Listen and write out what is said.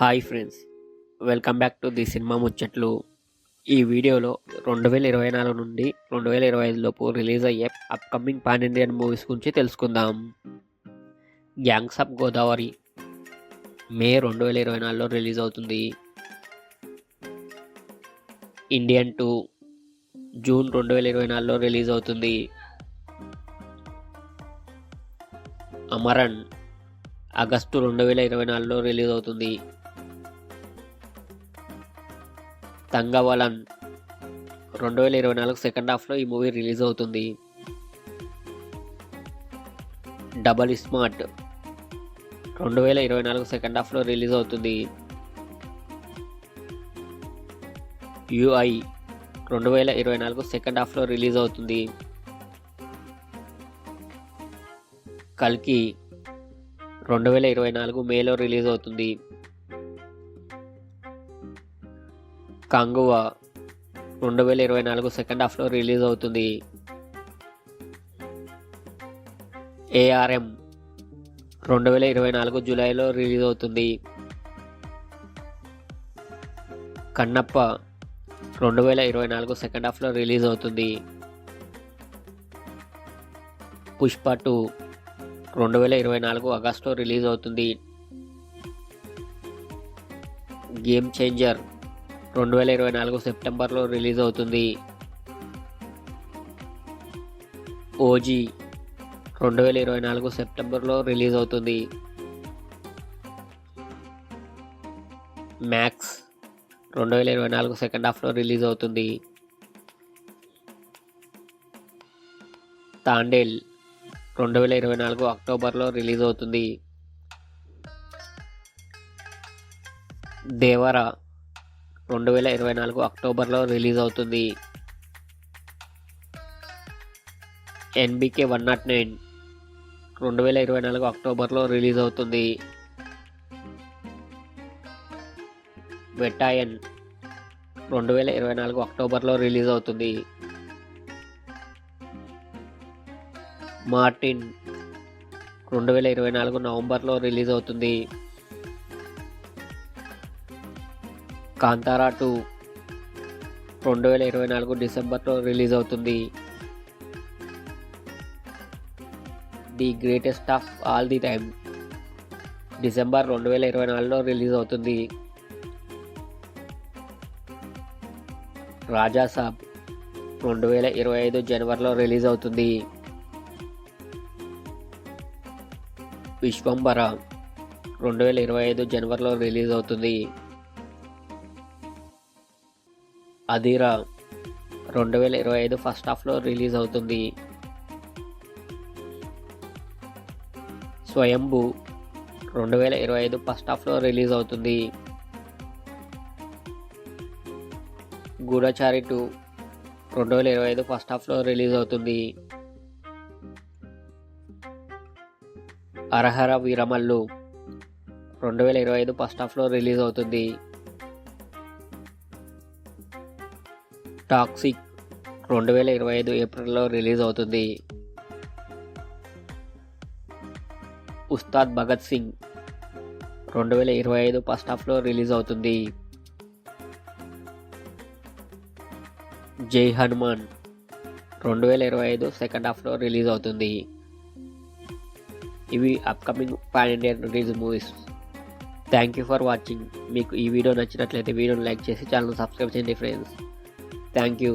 Hi friends, welcome back to the cinema ముచ్చట్లు. ఈ వీడియోలో 2024 నుండి 2025 లోపు రిలీజ్ అయ్యే అప్కమింగ్ పాన్ ఇండియన్ మూవీస్ గురించి తెలుసుకుందాం. గ్యాంగ్స్ ఆఫ్ గోదావరి మే 2024లో రిలీజ్ అవుతుంది. ఇండియన్ 2 జూన్ 2024లో రిలీజ్ అవుతుంది. అమరన్ ఆగస్టు 2024లో రిలీజ్ అవుతుంది. తంగవలన్ 2024 సెకండ్ హాఫ్లో ఈ మూవీ రిలీజ్ అవుతుంది. డబల్ స్మార్ట్ 2024 సెకండ్ హాఫ్లో రిలీజ్ అవుతుంది. యుఐ 2024 సెకండ్ హాఫ్లో రిలీజ్ అవుతుంది. కల్కి 2024 మేలో రిలీజ్ అవుతుంది. కాంగువా 2024 సెకండ్ హాఫ్లో రిలీజ్ అవుతుంది. ఏఆర్ఎం 2024 జూలైలో రిలీజ్ అవుతుంది. కన్నప్ప 2024 సెకండ్ హాఫ్లో రిలీజ్ అవుతుంది. పుష్ప 2 2024 ఆగస్టులో రిలీజ్ అవుతుంది. గేమ్ చేంజర్ 2024 సెప్టెంబర్లో రిలీజ్ అవుతుంది. ఓజీ 2024 సెప్టెంబర్లో రిలీజ్ అవుతుంది. మ్యాక్స్ 2024 సెకండ్ హాఫ్లో రిలీజ్ అవుతుంది. తాండేల్ 2024 అక్టోబర్లో రిలీజ్ అవుతుంది. దేవరా 2024 అక్టోబర్లో రిలీజ్ అవుతుంది. ఎన్బికే 109 2024 అక్టోబర్లో రిలీజ్ అవుతుంది. వెటాయన్ 2024 అక్టోబర్లో రిలీజ్ అవుతుంది. మార్టిన్ 2024 నవంబర్లో రిలీజ్ అవుతుంది. కాంతారా 2 2024 డిసెంబర్లో రిలీజ్ అవుతుంది. The greatest of all the time December 2024లో రిలీజ్ అవుతుంది. రాజాసాబ్ 2025 జనవరిలో రిలీజ్ అవుతుంది. విశ్వంబర 2025 జనవరిలో రిలీజ్ అవుతుంది. అధీరా 2025 ఫస్ట్ హాఫ్లో రిలీజ్ అవుతుంది. స్వయంభూ 2025 ఫస్ట్ హాఫ్లో రిలీజ్ అవుతుంది. గూఢచారి 2 2025 ఫస్ట్ హాఫ్లో రిలీజ్ అవుతుంది. హరహర వీరమల్లు 2025 ఫస్ట్ హాఫ్లో రిలీజ్ అవుతుంది. టాక్సిక్ 2025 ఏప్రిల్లో రిలీజ్ అవుతుంది. ఉస్తాద్ భగత్ సింగ్ 2025 ఫస్ట్ హాఫ్లో రిలీజ్ అవుతుంది. జై హనుమాన్ 2025 సెకండ్ హాఫ్లో రిలీజ్ అవుతుంది. ఇవి upcoming pan Indian release movies. Thank you for watching. మీకు ఈ వీడియో నచ్చినట్లయితే వీడియోని లైక్ చేసి ఛానల్ సబ్స్క్రైబ్ చేయండి ఫ్రెండ్స్. Thank you.